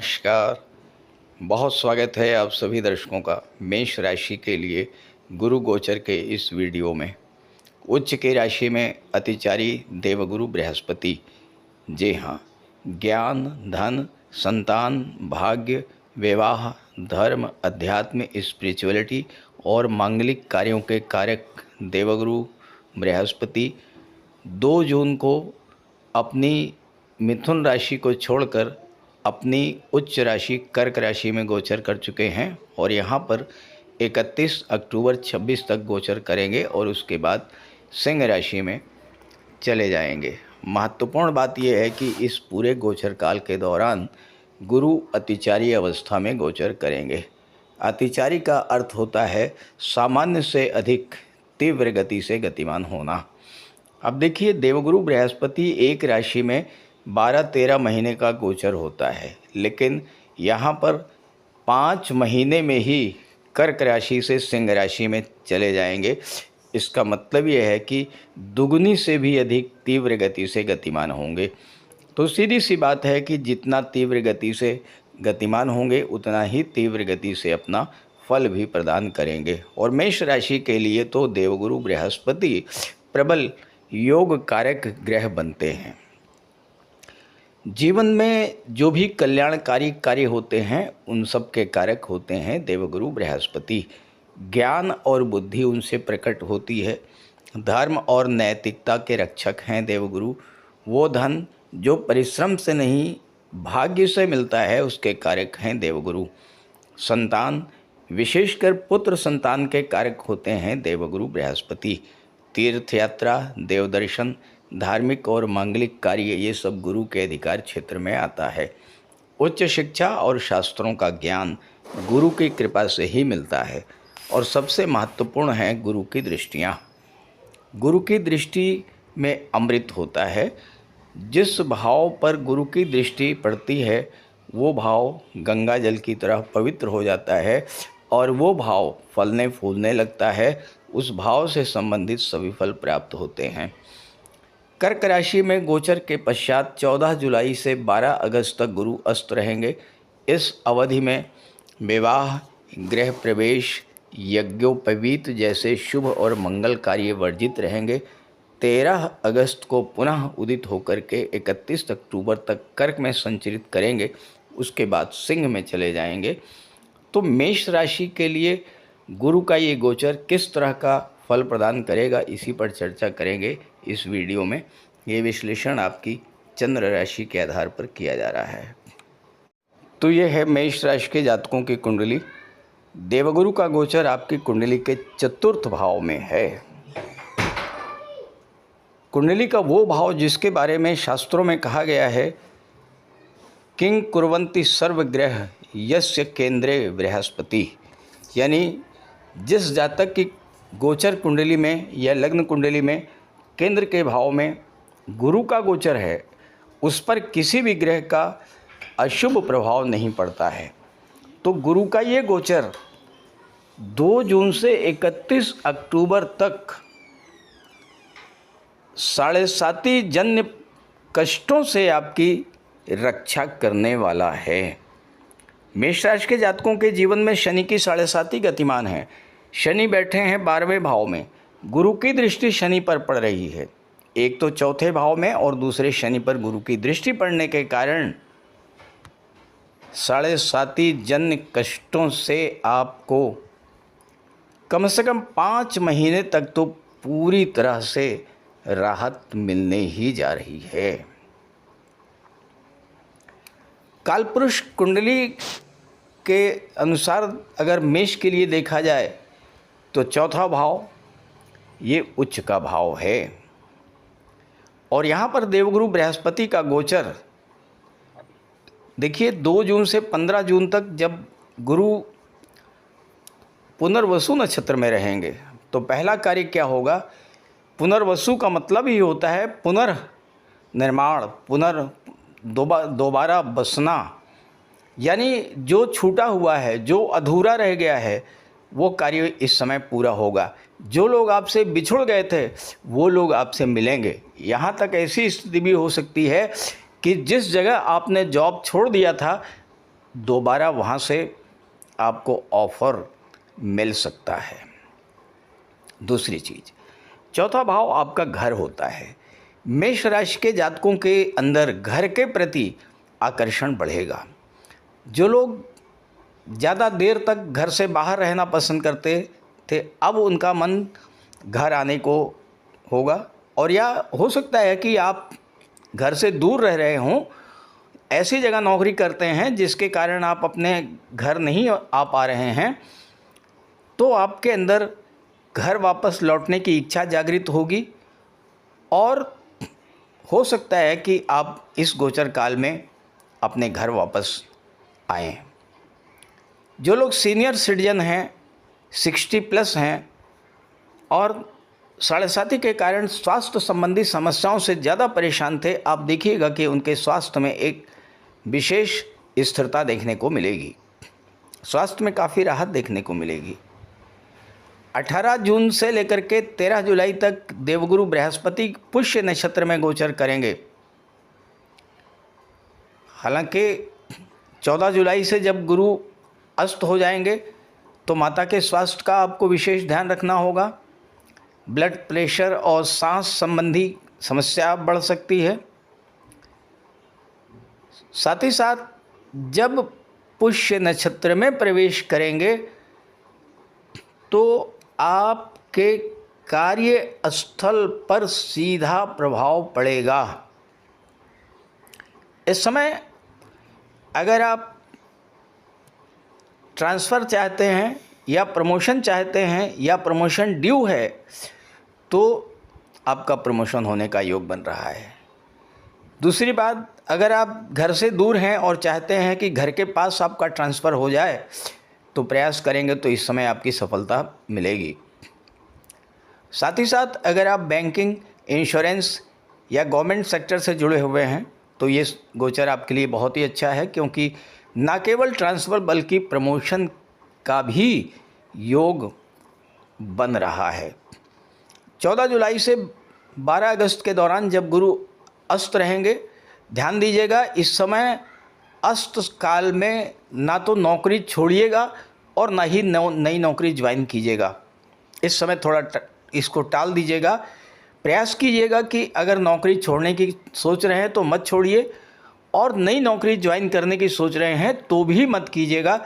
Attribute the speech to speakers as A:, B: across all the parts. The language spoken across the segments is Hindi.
A: नमस्कार। बहुत स्वागत है आप सभी दर्शकों का मेष राशि के लिए गुरु गोचर के इस वीडियो में। उच्च की राशि में अतिचारी देवगुरु बृहस्पति, जी हाँ, ज्ञान, धन, संतान, भाग्य, विवाह, धर्म, अध्यात्म, स्पिरिचुअलिटी और मांगलिक कार्यों के कारक देवगुरु बृहस्पति 2 जून को अपनी मिथुन राशि को छोड़कर अपनी उच्च राशि कर्क राशि में गोचर कर चुके हैं और यहाँ पर 31 अक्टूबर 26 तक गोचर करेंगे और उसके बाद सिंह राशि में चले जाएंगे। महत्वपूर्ण बात यह है कि इस पूरे गोचर काल के दौरान गुरु अतिचारी अवस्था में गोचर करेंगे। अतिचारी का अर्थ होता है सामान्य से अधिक तीव्र गति से गतिमान होना। अब देखिए, देवगुरु बृहस्पति एक राशि में 12-13 महीने का गोचर होता है, लेकिन यहाँ पर 5 महीने में ही कर्क राशि से सिंह राशि में चले जाएंगे। इसका मतलब यह है कि दुगनी से भी अधिक तीव्र गति से गतिमान होंगे। तो सीधी सी बात है कि जितना तीव्र गति से गतिमान होंगे उतना ही तीव्र गति से अपना फल भी प्रदान करेंगे। और मेष राशि के लिए तो देवगुरु बृहस्पति प्रबल योग कारक ग्रह बनते हैं। जीवन में जो भी कल्याणकारी कार्य होते हैं उन सब के कारक होते हैं देवगुरु बृहस्पति। ज्ञान और बुद्धि उनसे प्रकट होती है। धर्म और नैतिकता के रक्षक हैं देवगुरु। वो धन जो परिश्रम से नहीं भाग्य से मिलता है उसके कारक हैं देवगुरु। संतान, विशेषकर पुत्र संतान के कारक होते हैं देवगुरु बृहस्पति। तीर्थ यात्रा, देवदर्शन, धार्मिक और मांगलिक कार्य, ये सब गुरु के अधिकार क्षेत्र में आता है। उच्च शिक्षा और शास्त्रों का ज्ञान गुरु की कृपा से ही मिलता है। और सबसे महत्वपूर्ण है गुरु की दृष्टियाँ। गुरु की दृष्टि में अमृत होता है। जिस भाव पर गुरु की दृष्टि पड़ती है वो भाव गंगा जल की तरह पवित्र हो जाता है और वो भाव फलने फूलने लगता है। उस भाव से संबंधित सभी फल प्राप्त होते हैं। कर्क राशि में गोचर के पश्चात 14 जुलाई से 12 अगस्त तक गुरु अस्त रहेंगे। इस अवधि में विवाह, गृह प्रवेश, यज्ञोपवीत जैसे शुभ और मंगल कार्य वर्जित रहेंगे। 13 अगस्त को पुनः उदित होकर के 31 अक्टूबर तक कर्क में संचरित करेंगे। उसके बाद सिंह में चले जाएंगे। तो मेष राशि के लिए गुरु का ये गोचर किस तरह का फल प्रदान करेगा, इसी पर चर्चा करेंगे इस वीडियो में। ये विश्लेषण आपकी चंद्र राशि के आधार पर किया जा रहा है। तो ये है मेष राशि के जातकों की कुंडली। देवगुरु का गोचर आपकी कुंडली के चतुर्थ भाव में है। कुंडली का वो भाव जिसके बारे में शास्त्रों में कहा गया है, किंग कुर्वन्ति सर्वग्रह यस्य केंद्रे बृहस्पति, यानी जिस जातक की गोचर कुंडली में या लग्न कुंडली में केंद्र के भाव में गुरु का गोचर है उस पर किसी भी ग्रह का अशुभ प्रभाव नहीं पड़ता है। तो गुरु का ये गोचर 2 जून से 31 अक्टूबर तक 7.5 जन्य कष्टों से आपकी रक्षा करने वाला है। मेष राशि के जातकों के जीवन में शनि की 7.5 गतिमान है। शनि बैठे हैं 12वें भाव में। गुरु की दृष्टि शनि पर पड़ रही है। एक तो चौथे भाव में और दूसरे शनि पर गुरु की दृष्टि पड़ने के कारण 7.5 जन्य कष्टों से आपको कम से कम 5 महीने तक तो पूरी तरह से राहत मिलने ही जा रही है। कालपुरुष कुंडली के अनुसार अगर मेष के लिए देखा जाए तो चौथा भाव ये उच्च का भाव है। और यहाँ पर देवगुरु बृहस्पति का गोचर देखिए 2 जून से 15 जून तक जब गुरु पुनर्वसु नक्षत्र में रहेंगे तो पहला कार्य क्या होगा। पुनर्वसु का मतलब ही होता है पुनर्निर्माण, दोबारा बसना, यानी जो छूटा हुआ है, जो अधूरा रह गया है वो कार्य इस समय पूरा होगा। जो लोग आपसे बिछुड़ गए थे वो लोग आपसे मिलेंगे। यहाँ तक ऐसी स्थिति भी हो सकती है कि जिस जगह आपने जॉब छोड़ दिया था दोबारा वहाँ से आपको ऑफ़र मिल सकता है। दूसरी चीज़, चौथा भाव आपका घर होता है। मेष राशि के जातकों के अंदर घर के प्रति आकर्षण बढ़ेगा। जो लोग ज़्यादा देर तक घर से बाहर रहना पसंद करते थे, अब उनका मन घर आने को होगा। और या हो सकता है कि आप घर से दूर रह रहे हों, ऐसी जगह नौकरी करते हैं जिसके कारण आप अपने घर नहीं आ पा रहे हैं, तो आपके अंदर घर वापस लौटने की इच्छा जागृत होगी और हो सकता है कि आप इस गोचर काल में अपने घर वापस आएँ। जो लोग सीनियर सिटीजन हैं, 60 प्लस हैं और साढ़े साथी के कारण स्वास्थ्य संबंधी समस्याओं से ज़्यादा परेशान थे, आप देखिएगा कि उनके स्वास्थ्य में एक विशेष स्थिरता देखने को मिलेगी। स्वास्थ्य में काफ़ी राहत देखने को मिलेगी। 18 जून से लेकर के 13 जुलाई तक देवगुरु बृहस्पति पुष्य नक्षत्र में गोचर करेंगे। हालांकि 14 जुलाई से जब गुरु अस्त हो जाएंगे तो माता के स्वास्थ्य का आपको विशेष ध्यान रखना होगा। ब्लड प्रेशर और सांस संबंधी समस्या बढ़ सकती है। साथ ही साथ जब पुष्य नक्षत्र में प्रवेश करेंगे तो आपके कार्य स्थल पर सीधा प्रभाव पड़ेगा। इस समय अगर आप ट्रांसफ़र चाहते हैं या प्रमोशन चाहते हैं या प्रमोशन ड्यू है, तो आपका प्रमोशन होने का योग बन रहा है। दूसरी बात, अगर आप घर से दूर हैं और चाहते हैं कि घर के पास आपका ट्रांसफ़र हो जाए, तो प्रयास करेंगे तो इस समय आपकी सफलता मिलेगी। साथ ही साथ अगर आप बैंकिंग, इंश्योरेंस या गवर्नमेंट सेक्टर से जुड़े हुए हैं तो ये गोचर आपके लिए बहुत ही अच्छा है, क्योंकि न केवल ट्रांसफ़र बल्कि प्रमोशन का भी योग बन रहा है। 14 जुलाई से 12 अगस्त के दौरान जब गुरु अस्त रहेंगे, ध्यान दीजिएगा, इस समय अस्त काल में ना तो नौकरी छोड़िएगा और ना ही नई नौकरी ज्वाइन कीजिएगा। इस समय थोड़ा इसको टाल दीजिएगा। प्रयास कीजिएगा कि अगर नौकरी छोड़ने की सोच रहे हैं तो मत छोड़िए, और नई नौकरी ज्वाइन करने की सोच रहे हैं तो भी मत कीजिएगा,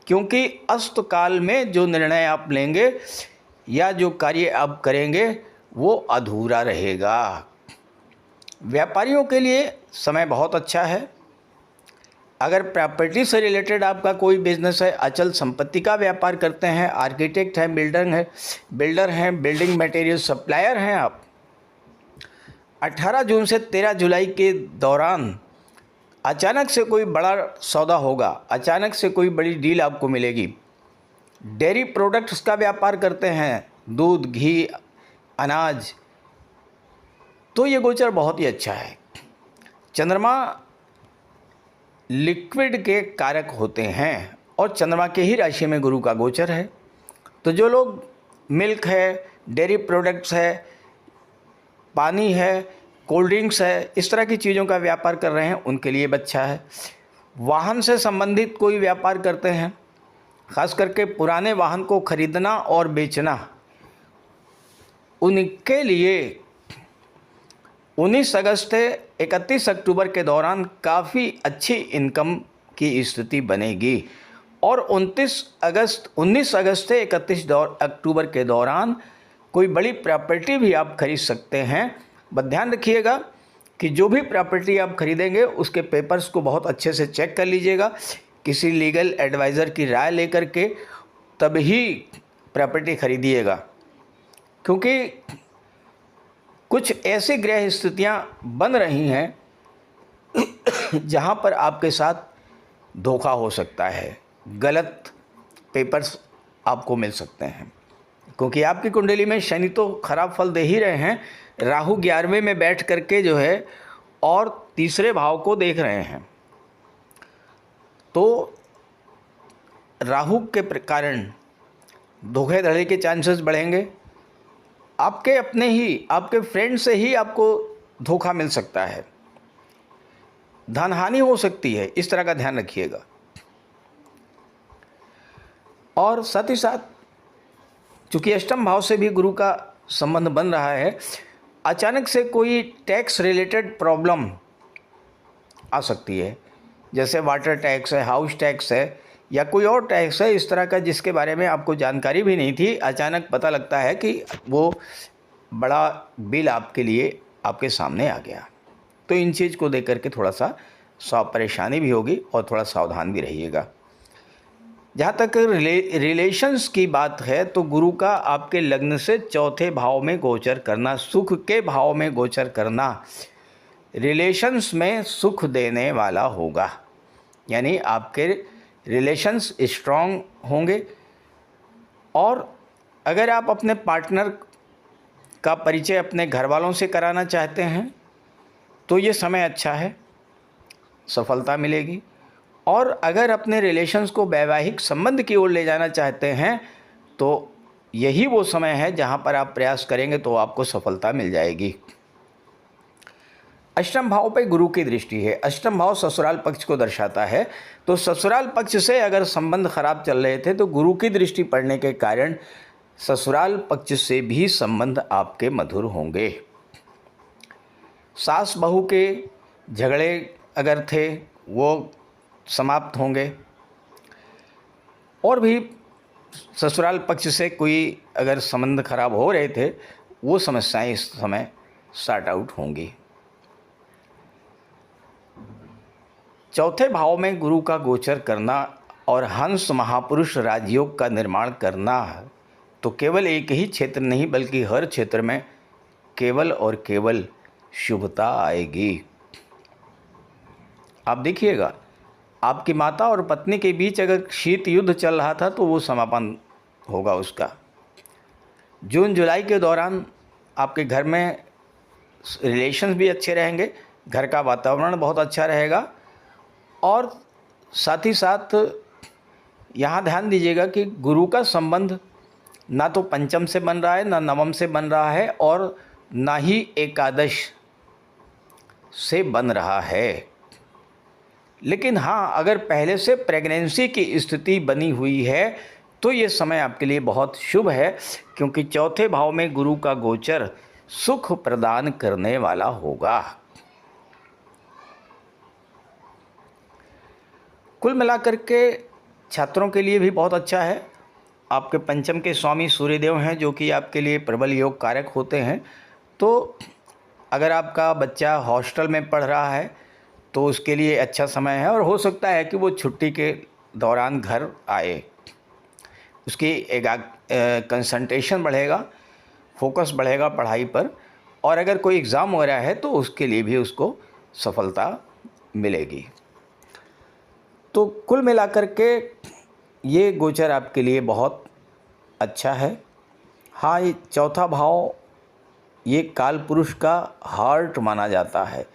A: क्योंकि अस्त काल में जो निर्णय आप लेंगे या जो कार्य आप करेंगे वो अधूरा रहेगा। व्यापारियों के लिए समय बहुत अच्छा है। अगर प्रॉपर्टी से रिलेटेड आपका कोई बिजनेस है, अचल संपत्ति का व्यापार करते हैं, आर्किटेक्ट हैं, बिल्डर हैं, बिल्डिंग मटेरियल सप्लायर हैं आप, 18 जून से 13 जुलाई के दौरान अचानक से कोई बड़ा सौदा होगा, अचानक से कोई बड़ी डील आपको मिलेगी। डेयरी प्रोडक्ट्स का व्यापार करते हैं, दूध, घी, अनाज, तो ये गोचर बहुत ही अच्छा है। चंद्रमा लिक्विड के कारक होते हैं और चंद्रमा के ही राशि में गुरु का गोचर है, तो जो लोग मिल्क है, डेयरी प्रोडक्ट्स है, पानी है, कोल्ड ड्रिंक्स है, इस तरह की चीज़ों का व्यापार कर रहे हैं, उनके लिए अच्छा है। वाहन से संबंधित कोई व्यापार करते हैं, ख़ास करके पुराने वाहन को खरीदना और बेचना, उनके लिए 19 अगस्त से 31 अक्टूबर के दौरान काफ़ी अच्छी इनकम की स्थिति बनेगी। और 19 अगस्त से 31 अक्टूबर के दौरान कोई बड़ी प्रॉपर्टी भी आप खरीद सकते हैं। बस ध्यान रखिएगा कि जो भी प्रॉपर्टी आप खरीदेंगे उसके पेपर्स को बहुत अच्छे से चेक कर लीजिएगा, किसी लीगल एडवाइज़र की राय लेकर के तभी प्रॉपर्टी खरीदिएगा, क्योंकि कुछ ऐसी ग्रह स्थितियां बन रही हैं जहां पर आपके साथ धोखा हो सकता है, गलत पेपर्स आपको मिल सकते हैं, क्योंकि आपकी कुंडली में शनि तो खराब फल दे ही रहे हैं, राहु 11वें में बैठ करके जो है और तीसरे भाव को देख रहे हैं, तो राहु के कारण धोखाधड़ी के चांसेस बढ़ेंगे। आपके अपने ही, आपके फ्रेंड से ही आपको धोखा मिल सकता है, धन हानि हो सकती है, इस तरह का ध्यान रखिएगा। और साथ ही साथ चूँकि अष्टम भाव से भी गुरु का संबंध बन रहा है, अचानक से कोई टैक्स रिलेटेड प्रॉब्लम आ सकती है, जैसे वाटर टैक्स है, हाउस टैक्स है या कोई और टैक्स है इस तरह का, जिसके बारे में आपको जानकारी भी नहीं थी। अचानक पता लगता है कि वो बड़ा बिल आपके लिए आपके सामने आ गया। तो इन चीज़ को देख करके थोड़ा सा परेशानी भी होगी और थोड़ा सावधान भी रहिएगा। जहाँ तक रिलेशंस की बात है तो गुरु का आपके लग्न से चौथे भाव में गोचर करना, सुख के भाव में गोचर करना रिलेशंस में सुख देने वाला होगा। यानी आपके रिलेशंस स्ट्रॉन्ग होंगे। और अगर आप अपने पार्टनर का परिचय अपने घर वालों से कराना चाहते हैं तो ये समय अच्छा है, सफलता मिलेगी। और अगर अपने रिलेशंस को वैवाहिक संबंध की ओर ले जाना चाहते हैं तो यही वो समय है जहां पर आप प्रयास करेंगे तो आपको सफलता मिल जाएगी। अष्टम भाव पे गुरु की दृष्टि है। अष्टम भाव ससुराल पक्ष को दर्शाता है। तो ससुराल पक्ष से अगर संबंध खराब चल रहे थे तो गुरु की दृष्टि पड़ने के कारण ससुराल पक्ष से भी संबंध आपके मधुर होंगे। सास बहू के झगड़े अगर थे वो समाप्त होंगे। और भी ससुराल पक्ष से कोई अगर संबंध खराब हो रहे थे वो समस्याएं इस समय सॉर्ट आउट होंगी। चौथे भाव में गुरु का गोचर करना और हंस महापुरुष राजयोग का निर्माण करना तो केवल एक ही क्षेत्र नहीं बल्कि हर क्षेत्र में केवल और केवल शुभता आएगी। आप देखिएगा, आपकी माता और पत्नी के बीच अगर शीत युद्ध चल रहा था तो वो समापन होगा उसका। जून जुलाई के दौरान आपके घर में रिलेशंस भी अच्छे रहेंगे, घर का वातावरण बहुत अच्छा रहेगा। और साथ ही साथ यहाँ ध्यान दीजिएगा कि गुरु का संबंध ना तो पंचम से बन रहा है, ना नवम से बन रहा है और ना ही एकादश से बन रहा है। लेकिन हाँ, अगर पहले से प्रेगनेंसी की स्थिति बनी हुई है तो ये समय आपके लिए बहुत शुभ है, क्योंकि चौथे भाव में गुरु का गोचर सुख प्रदान करने वाला होगा। कुल मिलाकर के छात्रों के लिए भी बहुत अच्छा है। आपके पंचम के स्वामी सूर्यदेव हैं जो कि आपके लिए प्रबल योग कारक होते हैं। तो अगर आपका बच्चा हॉस्टल में पढ़ रहा है तो उसके लिए अच्छा समय है और हो सकता है कि वो छुट्टी के दौरान घर आए। उसकी कंसंट्रेशन बढ़ेगा, फोकस बढ़ेगा पढ़ाई पर। और अगर कोई एग्ज़ाम हो रहा है तो उसके लिए भी उसको सफलता मिलेगी। तो कुल मिलाकर के ये गोचर आपके लिए बहुत अच्छा है। हाँ, ये चौथा भाव ये काल पुरुष का हार्ट माना जाता है।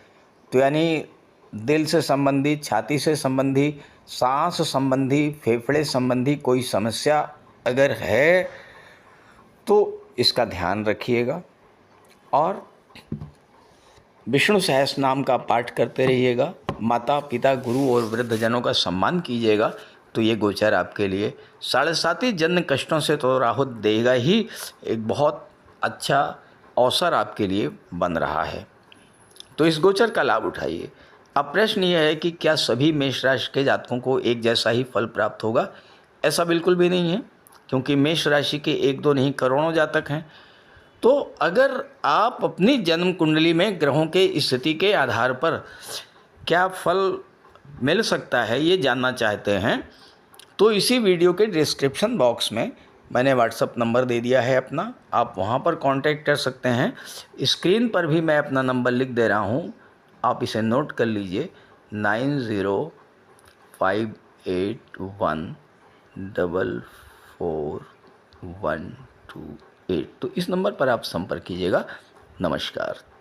A: तो यानी दिल से संबंधी, छाती से संबंधी, सांस संबंधी, फेफड़े संबंधी कोई समस्या अगर है तो इसका ध्यान रखिएगा। और विष्णु सहस्त्र नाम का पाठ करते रहिएगा। माता पिता गुरु और वृद्धजनों का सम्मान कीजिएगा। तो ये गोचर आपके लिए 7.5 जन्म कष्टों से तो राहत देगा ही, एक बहुत अच्छा अवसर आपके लिए बन रहा है। तो इस गोचर का लाभ उठाइए। अब प्रश्न ये है कि क्या सभी मेष राशि के जातकों को एक जैसा ही फल प्राप्त होगा? ऐसा बिल्कुल भी नहीं है, क्योंकि मेष राशि के 1-2 नहीं करोड़ों जातक हैं। तो अगर आप अपनी जन्म कुंडली में ग्रहों के स्थिति के आधार पर क्या फल मिल सकता है ये जानना चाहते हैं तो इसी वीडियो के डिस्क्रिप्शन बॉक्स में मैंने व्हाट्सअप नंबर दे दिया है अपना, आप वहाँ पर कांटेक्ट कर सकते हैं। स्क्रीन पर भी मैं अपना नंबर लिख दे रहा हूँ, आप इसे नोट कर लीजिए 9058144128। तो इस नंबर पर आप संपर्क कीजिएगा। नमस्कार।